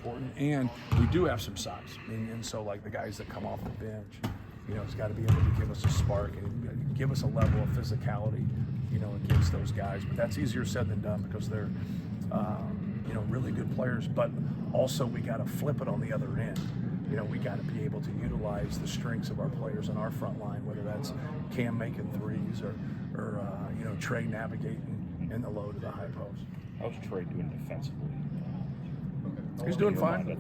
important. And we do have some size. And so, like, the guys that come off the bench, it's got to be able to give us a spark and give us a level of physicality, against those guys. But that's easier said than done because they're, really good players. But also we got to flip it on the other end. We got to be able to utilize the strengths of our players in our front line, whether that's Cam making threes or Trey navigating in the low to the high post. How's Trey doing defensively? He's doing fine.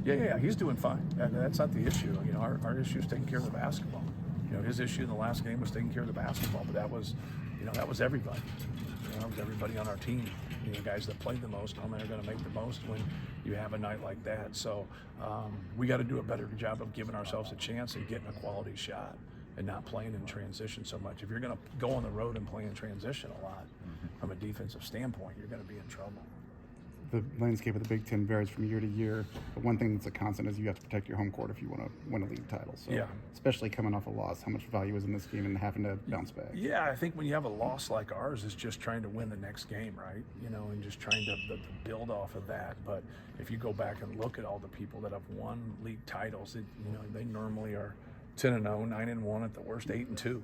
Yeah, he's doing fine. That's not the issue. Our issue is taking care of the basketball. His issue in the last game was taking care of the basketball, but that was everybody. That was everybody on our team. Guys that played the most only are going to make the most when you have a night like that. So we got to do a better job of giving ourselves a chance and getting a quality shot and not playing in transition so much. If you're going to go on the road and play in transition a lot from a defensive standpoint, you're going to be in trouble. The landscape of the Big Ten varies from year to year, but one thing that's a constant is you have to protect your home court if you want to win a league title. So, yeah. Especially coming off a loss, how much value is in this game and having to bounce back? Yeah, I think when you have a loss like ours, it's just trying to win the next game, right? And just trying to build off of that. But if you go back and look at all the people that have won league titles, they normally are 10-0, 9-1 at the worst, 8-2.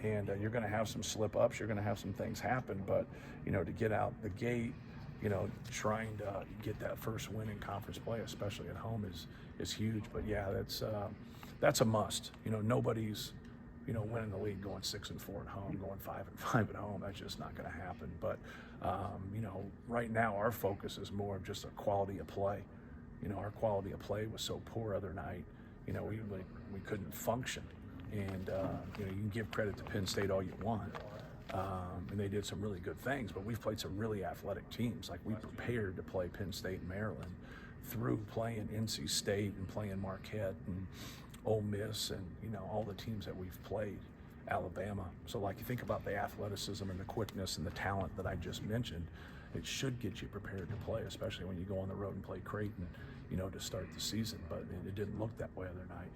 And you're going to have some slip-ups. You're going to have some things happen. But, to get out the gate, trying to get that first win in conference play, especially at home, is huge. But yeah, that's a must. Nobody's, winning the league going 6-4 at home, going 5-5 at home. That's just not going to happen. But right now our focus is more of just a quality of play. Our quality of play was so poor other night. We couldn't function. And you can give credit to Penn State all you want. And they did some really good things, but we've played some really athletic teams. Like, we prepared to play Penn State and Maryland through playing NC State and playing Marquette and Ole Miss and, all the teams that we've played, Alabama. So, like, you think about the athleticism and the quickness and the talent that I just mentioned, it should get you prepared to play, especially when you go on the road and play Creighton, to start the season. But it didn't look that way other night.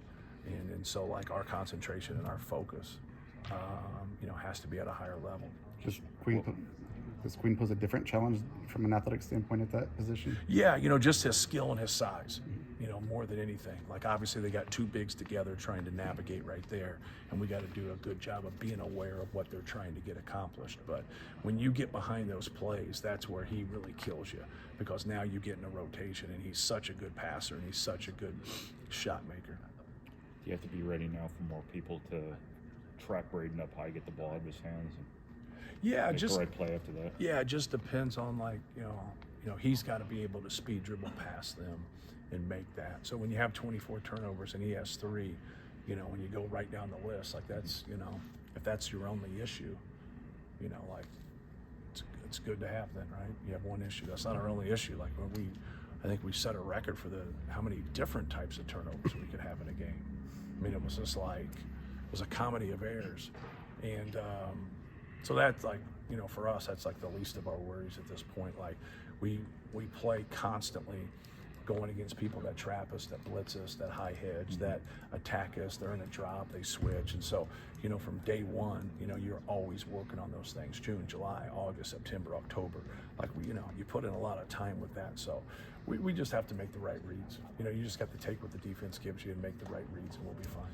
And so, like, our concentration and our focus has to be at a higher level. Does Queen pose a different challenge from an athletic standpoint at that position? Yeah, just his skill and his size, more than anything. Like, obviously they got two bigs together trying to navigate right there, and we got to do a good job of being aware of what they're trying to get accomplished. But when you get behind those plays, that's where he really kills you, because now you get in a rotation, and he's such a good passer, and he's such a good shot maker. Do you have to be ready now for more people to trap Braden up high, get the ball out of his hands, and make the right play after that? Yeah, it just depends on, like, he's got to be able to speed dribble past them and make that. So when you have 24 turnovers and he has 3, when you go right down the list, like, that's, if that's your only issue, like, it's good to have then, right? You have one issue. That's not our only issue. Like, I think we set a record for how many different types of turnovers we could have in a game. I mean, it was just like, it was a comedy of errors. And so that's, like, for us, that's like the least of our worries at this point. Like, we play constantly going against people that trap us, that blitz us, that high hedge, that attack us. They're in a drop, they switch. And so, from day one, you're always working on those things. June, July, August, September, October. Like, you put in a lot of time with that. So we just have to make the right reads. You just got to take what the defense gives you and make the right reads, and we'll be fine.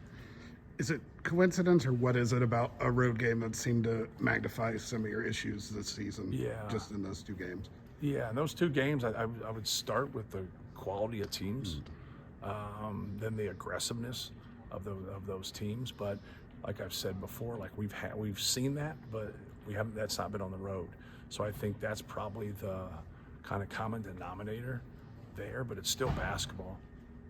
Is it coincidence, or what is it about a road game that seemed to magnify some of your issues this season? Yeah. Just in those 2 games? Yeah, in those 2 games, I would start with the quality of teams, then the aggressiveness of those teams. But like I've said before, like, we've seen that, but that's not been on the road. So I think that's probably the kind of common denominator there, but it's still basketball.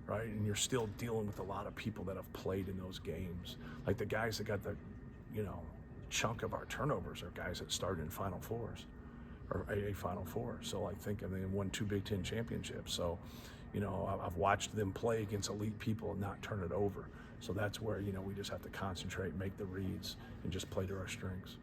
Right, and you're still dealing with a lot of people that have played in those games. Like, the guys that got the, chunk of our turnovers are guys that started in Final Fours, or a Final Four. So, like, they won 2 Big Ten championships. So, I've watched them play against elite people and not turn it over. So that's where, we just have to concentrate, make the reads, and just play to our strengths.